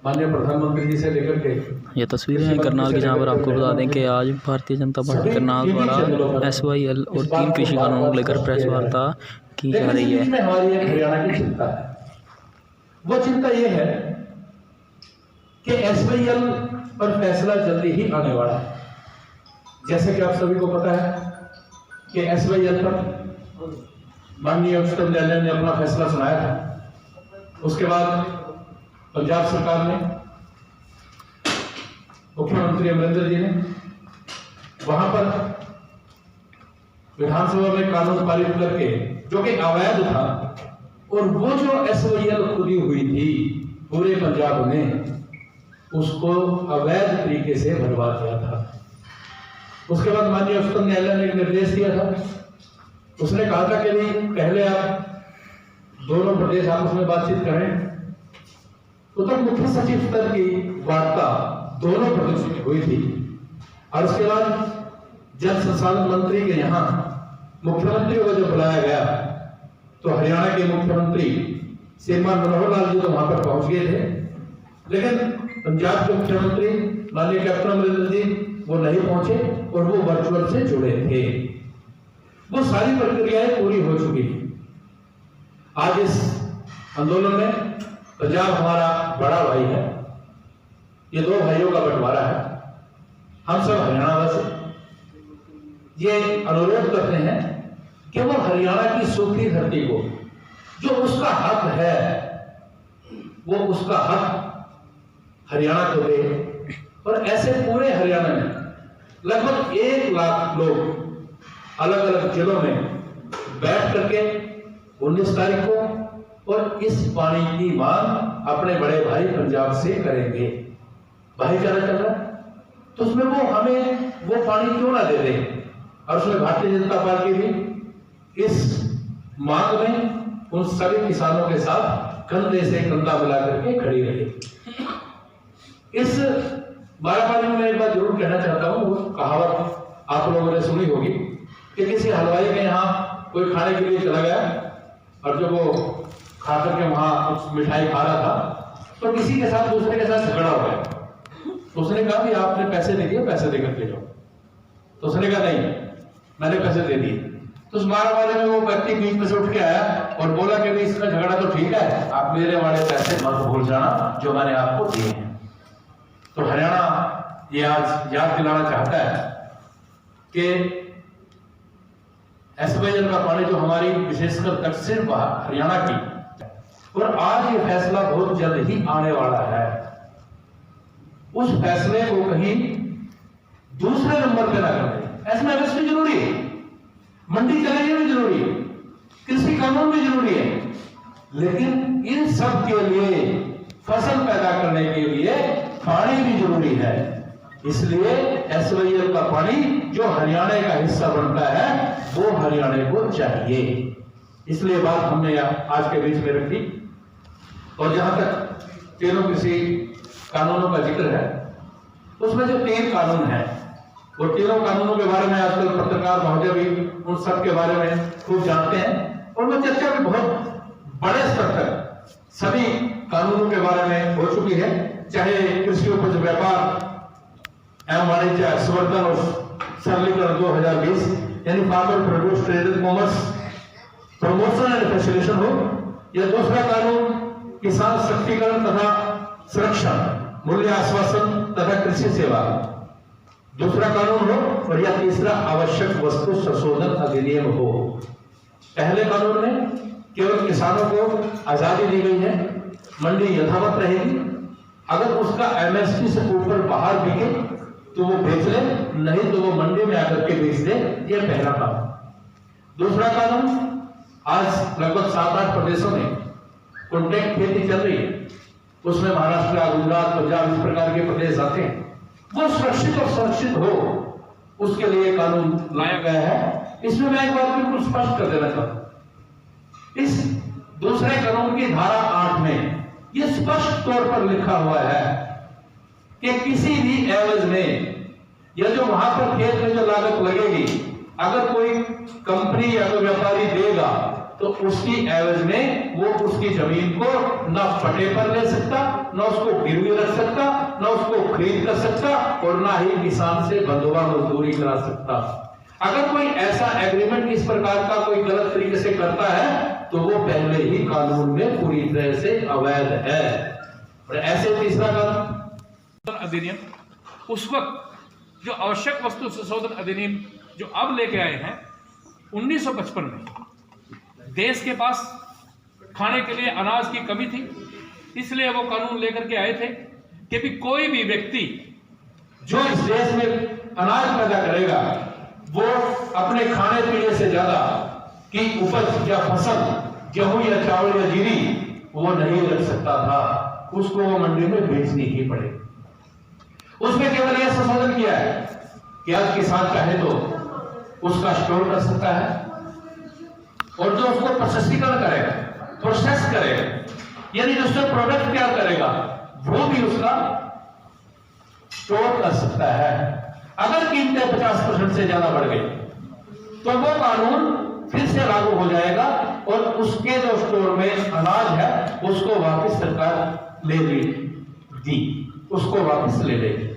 माननीय प्रधानमंत्री जी से लेकर के ये तस्वीरें हैं करनाल की, जहां पर आपको बता दें कि आज भारतीय जनता पार्टी करनाल द्वारा SYL और 3 कृषि कानूनों को लेकर प्रेस वार्ता की जा रही है। हमारी एक हरियाणा की चिंता है, वो चिंता ये है कि SYL पर फैसला जल्दी ही आने वाला है। जैसे कि आप सभी को पता है कि SYL पर माननीय उच्चतम न्यायालय ने अपना फैसला सुनाया था। उसके बाद पंजाब सरकार ने, मुख्यमंत्री अमरिंदर जी ने वहां पर विधानसभा में कानून पारित करके, जो कि अवैध था, और वो जो SYL खुदी हुई थी पूरे पंजाब में, उसको अवैध तरीके से भरवा दिया था। उसके बाद माननीय उच्चतम न्यायालय ने एक निर्देश दिया था। उसने कहा था कि पहले आप दोनों प्रदेश आपस में बातचीत करें। तो तब मुख्य सचिव स्तर की वार्ता दोनों प्रदेशों में हुई थी, और उसके बाद जल संसाधन मंत्री के यहाँ मुख्यमंत्री को जब बुलाया गया तो हरियाणा के मुख्यमंत्री श्रीमान मनोहर लाल जी तो वहां पर पहुंच गए थे, लेकिन पंजाब के मुख्यमंत्री माननीय कैप्टन अमरिंदर जी वो नहीं पहुंचे और वो वर्चुअल से जुड़े थे। वो सारी प्रक्रियाएं पूरी हो चुकी थी। आज इस आंदोलन में पंजाब हमारा बड़ा भाई है, ये 2 भाइयों का बंटवारा है। हम सब हरियाणावासी ये अनुरोध करते हैं कि वो हरियाणा की सूखी धरती को, जो उसका हक है, वो उसका हक हरियाणा को दे। और ऐसे पूरे हरियाणा में लगभग 1 लाख लोग अलग अलग जिलों में बैठ करके 19 तारीख को और इस पानी की मांग अपने बड़े भाई पंजाब से करेंगे। भाईचारा चल रहा है, तो उसमें वो हमें वो पानी क्यों ना दे दे। और उसमें भारतीय जनता पार्टी भी इस मांग में उन सभी किसानों के साथ कंधे से कंधा मिला करके खड़ी रही। इस बाराबारी में मैं एक बात जरूर कहना चाहता हूँ। वो कहावत आप लोगों ने सुनी होगी कि किसी हलवाई के यहाँ कोई खाने के लिए चला गया और जब वो खा करके वहां कुछ मिठाई खा रहा था तो किसी के साथ दूसरे के साथ झगड़ा हो गया। तो उसने कहा कि आपने पैसे नहीं दिए, पैसे देकर के जाओ। तो उसने कहा नहीं, मैंने पैसे दे दिए। तो उस बाराबारी में वो व्यक्ति बीच में से उठ के आया और बोला कि इसका झगड़ा तो ठीक है, आप मेरे वाले पैसे मत भूल जाना जो मैंने आपको दिए हैं। तो हरियाणा ये आज याद दिलाना चाहता है कि SYL का पानी जो हमारी विशेषकर दक्षिण हरियाणा की, और आज ये फैसला बहुत जल्द ही आने वाला है। उस फैसले को कहीं दूसरे नंबर पे ना करें। SMFS भी जरूरी है, मंडी चलाने भी जरूरी है, कृषि कानून भी जरूरी है, लेकिन इन सब के लिए, फसल पैदा करने के लिए पानी भी जरूरी है। इसलिए SYL का पानी जो हरियाणा का हिस्सा बनता है वो हरियाणा को चाहिए। इसलिए बात हमने आज के बीच में रखी। और जहां तक 3 कृषि कानूनों का जिक्र है, उसमें जो 3 कानून है, वो 3 कानूनों के बारे में आजकल पत्रकार महोदय भी उन सब के बारे में खूब जानते हैं, और वो चर्चा भी बहुत बड़े स्तर तक सभी कानूनों के बारे में हो चुकी है। चाहे कृषि उपज व्यापार एवं वाणिज्य संवर्धन और सरलीकरण 2020 यानी farmer produce trade and commerce promotion and facilitation हो, या दूसरा कानून किसान सशक्तिकरण तथा संरक्षण, मूल्य आश्वासन तथा कृषि सेवा दूसरा कानून हो, और या तीसरा आवश्यक वस्तु संशोधन अधिनियम हो। पहले कानून में केवल किसानों को आजादी दी गई है, मंडी यथावत रहेगी, अगर उसका MSP से ऊपर बाहर बिके तो वो बेच ले, नहीं तो वो मंडी में आकर के बेच दे। ये पहला कानून। दूसरा कानून, आज लगभग 7-8 प्रदेशों में कॉन्ट्रैक्ट खेती चल रही है, उसमें महाराष्ट्र, गुजरात, पंजाब इस प्रकार के प्रदेश आते हैं, वो सुरक्षित और सुरक्षित हो, उसके लिए कानून लाया गया है। इसमें मैं एक बात बिल्कुल स्पष्ट कर देना चाहता हूं। इस दूसरे कानून की धारा 8 में यह स्पष्ट तौर पर लिखा हुआ है कि किसी भी एवज में, या जो वहां पर खेत में जो लागत लगेगी, अगर कोई कंपनी या कोई व्यापारी देगा तो उसकी एवज में वो उसकी जमीन को ना पट्टे पर ले सकता, ना उसको गिरवी रख सकता, ना उसको खरीद कर सकता, और ना ही किसान से बंधुआ मजदूरी करा सकता। अगर कोई ऐसा एग्रीमेंट इस प्रकार का कोई गलत तरीके से करता है तो वो पहले ही कानून में पूरी तरह से अवैध है। और ऐसे तीसरा कानून अधिनियम, उस वक्त जो आवश्यक वस्तु संशोधन अधिनियम जो अब लेके आए हैं 1955 में, देश के पास खाने के लिए अनाज की कमी थी, इसलिए वो कानून लेकर के आए थे कि भी कोई भी व्यक्ति जो इस देश में अनाज पैदा करेगा वो अपने खाने पीने से ज्यादा की उपज या फसल, गेहूं या चावल या जीरी वो नहीं रख सकता था, उसको वो मंडी में बेचनी ही पड़े। उसमें केवल यह संशोधन किया है कि आज किसान चाहे तो उसका स्टोर कर सकता है, और जो उसको प्रसंस्करण करेगा, प्रोसेस करेगा, यानी जो उससे प्रोडक्ट तैयार करेगा वो भी उसका स्टोर कर सकता है। अगर कीमतें 50% से ज्यादा बढ़ गई तो वो कानून फिर से लागू हो जाएगा और उसके जो स्टोर में अनाज है उसको वापस सरकार ले दी, उसको वापस ले लेगी।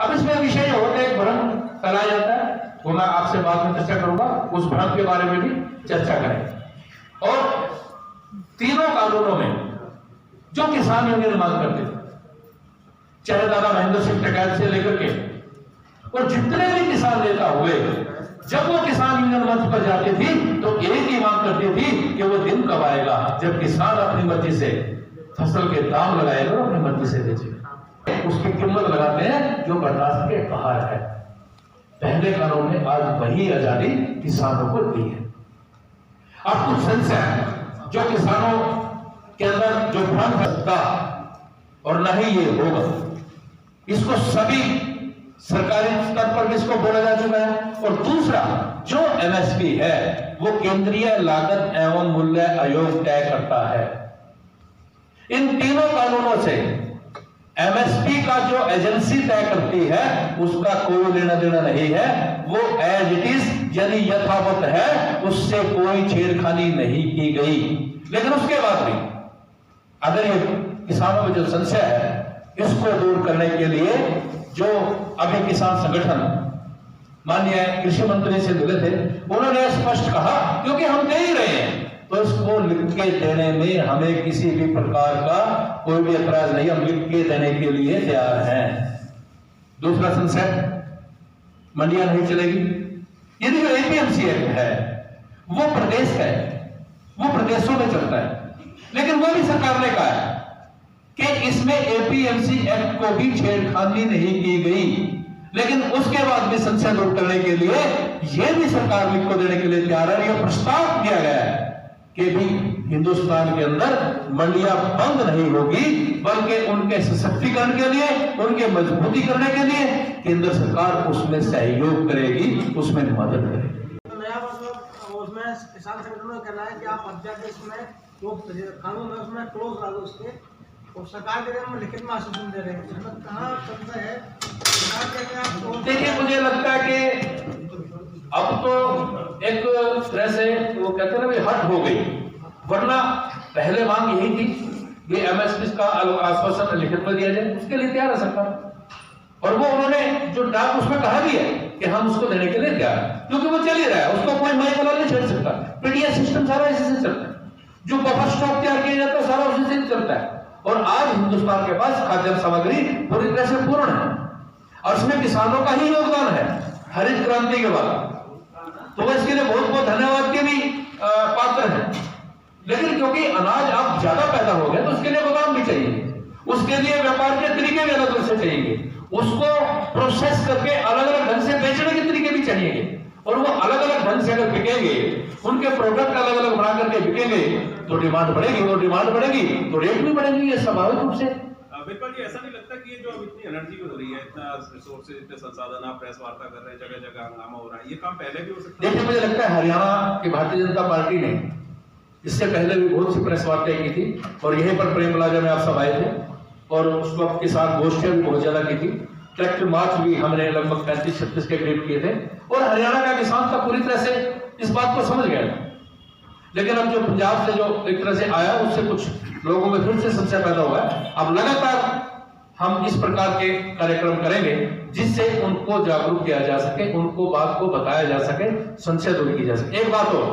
अब इसमें विषय जो होता है, एक भ्रम फैलाया जाता है, वो मैं आपसे बाद में चर्चा करूंगा, उस भ्रम के बारे में भी चर्चा करें। और तीनों कानूनों में जो किसान यूनियन मांग करते थे, चाहे दादा महेंद्र सिंह टिकैत से लेकर के और जितने भी किसान नेता हुए, जब वो किसान यूनियन मंच पर जाती थी तो एक ही मांग करती थी कि वो दिन कब आएगा जब किसान अपनी मर्जी से फसल के दाम लगाएगा और अपनी मर्जी से बेचेगा। उसकी कीमत लगाते हैं जो बर्दाश्त के बाहर है। पहले कानून ने आज वही आजादी किसानों को दी है। अब कुछ संशय है जो किसानों के अंदर जो भ्रम करता और नहीं ये होगा, इसको सभी सरकारी स्तर पर भी इसको बोला जा चुका है। और दूसरा जो एमएसपी है वो केंद्रीय लागत एवं मूल्य आयोग तय करता है। इन तीनों कानूनों से एमएसपी का जो एजेंसी तय करती है उसका कोई लेना देना नहीं है, वो एज इट इज यानी यथावत है, उससे कोई छेड़खानी नहीं की गई। लेकिन उसके बाद भी अगर ये किसानों में जो संशय है इसको दूर करने के लिए जो अभी किसान संगठन माननीय कृषि मंत्री से मिले थे, उन्होंने स्पष्ट कहा क्योंकि हम दे ही रहे हैं तो इसको लिख के देने में हमें किसी भी प्रकार का कोई भी ऐतराज नहीं, हम लिख के देने के लिए तैयार हैं। दूसरा संशय, मंडियां नहीं चलेगी। यदि जो एपीएमसी एक्ट है वो प्रदेश का है, वो प्रदेशों में चलता है, लेकिन वो भी सरकार ने कहा है कि इसमें एपीएमसी एक्ट को भी छेड़खानी नहीं की गई। लेकिन उसके बाद भी संशय दूर करने के लिए यह भी सरकार लिख को देने के लिए तैयार है। यह प्रस्ताव दिया गया है कि भी हिंदुस्तान के अंदर मंडियां बंद नहीं होगी, बल्कि उनके सशक्तिकरण के लिए, उनके मजबूती करने के लिए केंद्र सरकार उसमें सहयोग करेगी, उसमें मदद करेगी। तो नया मतलब उसमें किसान संगठनों का कहना है कि आप अध्यादेश में जो कानून है उसमें क्लोज ला दो उसके, और सरकार के हम लिखित में आश्वासन दे रहे हैं, उसमें कहाँ संशय है? देखिए मुझे लगता है कि अब तो एक तरह से वो कहते हैं ना भी हट हो गई, वरना पहले मांग यही थी कि एमएसपी का आश्वासन लिखित में दिया जाए, उसके लिए तैयार है सरकार। और वो उन्होंने जो डाक उसमें कहा भी है कि हम उसको देने के लिए तैयार है, क्योंकि वो चल ही रहा है, उसको कोई नया कलर नहीं छेड़ सकता। पीडीएस सिस्टम सारा इसी से चलता है, जो बफर स्टॉक तैयार किया जाता है सारा उसी से चलता है। और आज हिंदुस्तान के पास खाद्य सामग्री पूरी तरह से पूर्ण है और इसमें किसानों का ही योगदान है हरित क्रांति के बाद, तो वो इसके लिए बहुत बहुत धन्यवाद के भी पात्र हैं। लेकिन क्योंकि अनाज अब ज्यादा पैदा हो गया तो उसके लिए गोदाम भी चाहिए, उसके लिए व्यापार के तरीके भी अलग अलग से चाहिए, उसको प्रोसेस करके अलग अलग ढंग से बेचने के तरीके भी चाहिए। और वो अलग अलग ढंग से अगर बिकेंगे, उनके प्रोडक्ट अलग अलग बना करके बिकेंगे तो डिमांड बढ़ेगी, और डिमांड बढ़ेगी तो रेट भी बढ़ेंगे, ये स्वाभाविक रूप से। बिल्कुल जी, ऐसा नहीं लगता कि ये जो अब इतनी एनर्जी हो रही है, इतना रिसोर्सेज, इतने संसाधन, आप प्रेस वार्ता कर रहे हैं, जगह जगह हंगामा हो रहा है, ये काम पहले भी हो सकता है? देखिए मुझे लगता है हरियाणा की भारतीय जनता पार्टी ने इससे पहले भी बहुत सी प्रेस वार्ताएं की थी, और यहीं पर प्रेम प्लाजा में आप सब आए थे, और उस वक्त किसान गोष्ठियां भी बहुत ज्यादा की थी, ट्रैक्टर मार्च भी हमने लगभग 35-36 के करीब किए थे, और हरियाणा का किसान का पूरी तरह से इस बात को समझ गया। लेकिन अब जो पंजाब से जो एक तरह से आया उससे कुछ लोगों में फिर से संशय पैदा हुआ है। अब लगातार हम इस प्रकार के कार्यक्रम करेंगे जिससे उनको जागरूक किया जा सके, उनको बात को बताया जा सके, संशय दूर की जा सके। एक बात और,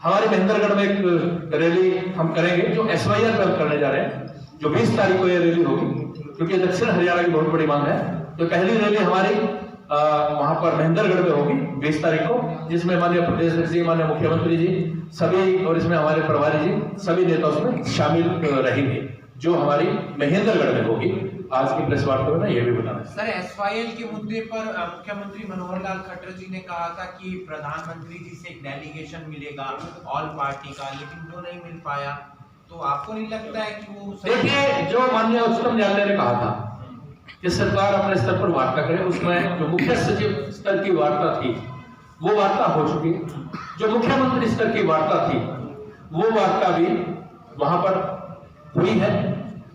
हमारे महेंद्रगढ़ में एक रैली हम करेंगे जो SYL पे हम करने जा रहे हैं, जो 20 तारीख को ये रैली होगी, क्योंकि दक्षिण हरियाणा की बहुत बड़ी मांग है। तो पहली रैली हमारी वहां पर महेंद्रगढ़ में होगी 20 तारीख को, जिसमें माननीय प्रदेश जी, माननीय मुख्यमंत्री जी सभी, और इसमें हमारे प्रभारी जी सभी नेता उसमें शामिल रहेंगे, जो हमारी महेंद्रगढ़ में होगी। आज की प्रेस वार्ता में ये भी बताना सर, SYL के मुद्दे पर मुख्यमंत्री मनोहर लाल खट्टर जी ने कहा था कि प्रधानमंत्री जी से एक डेलीगेशन मिलेगा ऑल पार्टी का, लेकिन वो नहीं मिल पाया। तो आपको नहीं लगता है कि वो देखिए, जो माननीय उच्चतम न्यायालय ने कहा था कि सरकार अपने स्तर पर वार्ता करे, उसमें जो मुख्य सचिव स्तर की वार्ता थी वो वार्ता हो चुकी है, जो मुख्यमंत्री स्तर की वार्ता थी वो वार्ता भी वहां पर हुई है।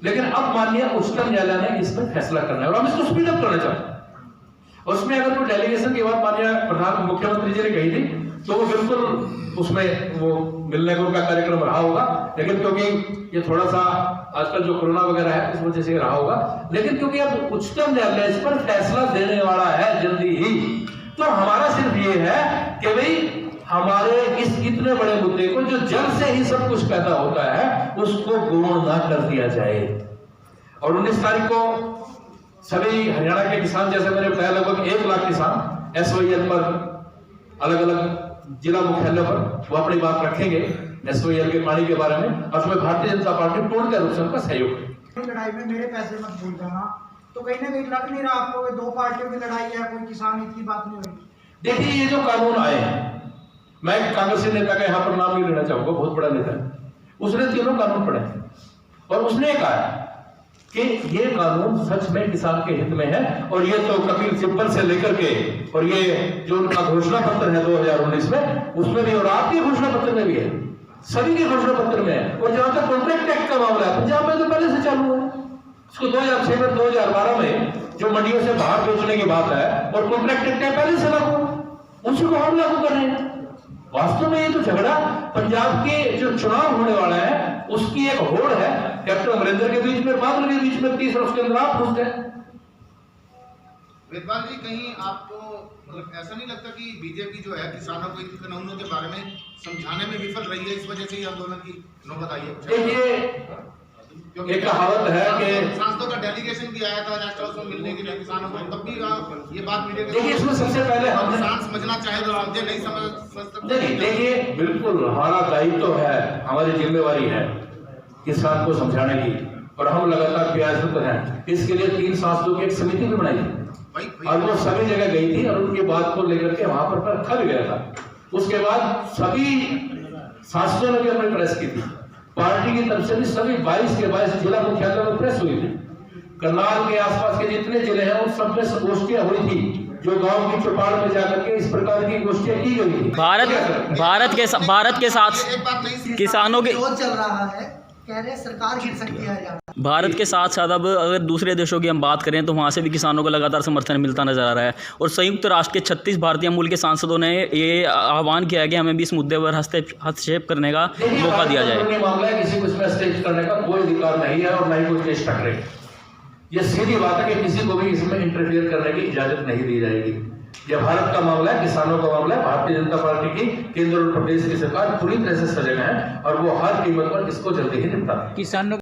लेकिन अब माननीय उच्चतम न्यायालय ने इसमें फैसला करना है और हम इसको स्पीड अप करना चाहते हैं। उसमें अगर कोई डेलीगेशन की बात माननीय मुख्यमंत्री जी ने कही थी तो वो बिल्कुल उसमें वो मिलने को का कार्यक्रम रहा होगा, लेकिन क्योंकि ये थोड़ा सा आजकल जो कोरोना वगैरह है इस वजह से रहा होगा। लेकिन क्योंकि अब उच्चतम न्यायालय इस पर फैसला देने वाला है जल्दी ही, तो हमारा सिर्फ ये है कि भाई हमारे इस इतने बड़े मुद्दे को जो जल से ही सब कुछ पैदा होता है उसको गौण ना कर दिया जाए। और 19 तारीख को सभी हरियाणा के किसान, जैसे मैंने बताया, लगभग 1 लाख किसान SYL पर अलग अलग जिला मुख्यालय पर वो अपनी बात रखेंगे SYL के पानी के बारे में, और उसमें भारतीय जनता पार्टी पूर्ण रूप से उनका सहयोग है। लड़ाई में मेरे पैसे मत भूल जाना, तो कहीं ना कहीं लग नहीं रहा आपको 2 पार्टियों की लड़ाई है, कोई किसान हित की बात नहीं हुई। देखिए, ये जो कानून आए हैं, मैं कांग्रेसी नेता का यहाँ पर नाम नहीं लेना चाहूंगा, बहुत बड़ा नेता है, उसने तीनों कानून पढ़े और उसने कहा कि ये कानून सच में किसान के हित में है। और ये तो कपिल सिब्बल से लेकर के और ये जो उनका घोषणा पत्र है 2019 में, उसमें भी और आपके घोषणा पत्र में भी है, सभी के घोषणा पत्र में है। और जहां तक कॉन्ट्रैक्ट एक्ट का मामला है, पंजाब में तो पहले से चालू है, उसको 2006 में 2012 में जो मंडियों से बाहर बेचने की बात है और कॉन्ट्रैक्ट एक्ट पहले से लागू, उसी को हम लागू कर रहे हैं। वास्तव में ये तो झगड़ा पंजाब के जो चुनाव होने वाला है उसकी एक होड़ है, कैप्टन अमरिंदर के बीच में, बादल के बीच में, 30 वर्ष के अंदर आप घुस गए। वेदवाल जी, कहीं आपको मतलब ऐसा नहीं लगता कि बीजेपी जो है किसानों को इन कानूनों के बारे में समझाने में विफल रही है, इस वजह से ही आंदोलन की नौबत आई है? देखिए, एक कहावत है कि सांसदों का डेलीगेशन भी आया था नेशनल हाउस में मिलने के लिए किसानों को, तब भी ये बात मीडिया के, देखिए, इसमें सबसे पहले हम किसान समझना चाहे तो समझे, नहीं समझ सकते। देखिए, बिल्कुल हमारा दायित्व है, हमारी जिम्मेवारी है किसान को समझाने की, और हम लगातार प्रयासरत हैं। इसके लिए 3 सांसदों की एक समिति भी बनाई थी और वो सभी जगह गई थी और उनकी बात को लेकर के वहां पर रखा भी गया था। उसके बाद सभी सांसदों ने भी अपनी प्रेस की थी, पार्टी की तरफ से भी सभी 22 के 22 जिला मुख्यालय में प्रेस हुई थी। करनाल के आसपास के जितने जिले हैं उन सब में गोष्ठियां हुई थी, जो गांव की चौपाल में जाकर के इस प्रकार की गोष्ठियां की गई थी। भारत के साथ किसानों के चल रहा है, कह रहे सरकार गिर सकती है। भारत के साथ साथ अब अगर दूसरे देशों की हम बात करें तो वहाँ से भी किसानों को लगातार समर्थन मिलता नजर आ रहा है। और संयुक्त राष्ट्र के 36 भारतीय मूल के सांसदों ने ये आह्वान किया है कि हमें भी इस मुद्दे पर हस्तक्षेप करने का मौका दिया जाए। मामला है, किसी को इसमें हस्तक्षेप करने का कोई अधिकार नहीं है और न ही कोई चेष्टा करेगी। ये सीधी बात है कि किसी को भी इसमें इंटरफियर करने की इजाजत नहीं दी जाएगी। यह भारत का मामला है, किसानों का मामला है। भारतीय जनता पार्टी की केंद्र और प्रदेश की सरकार पूरी तरह से सजग है और वो हर कीमत पर इसको जल्दी ही निपटा। किसानों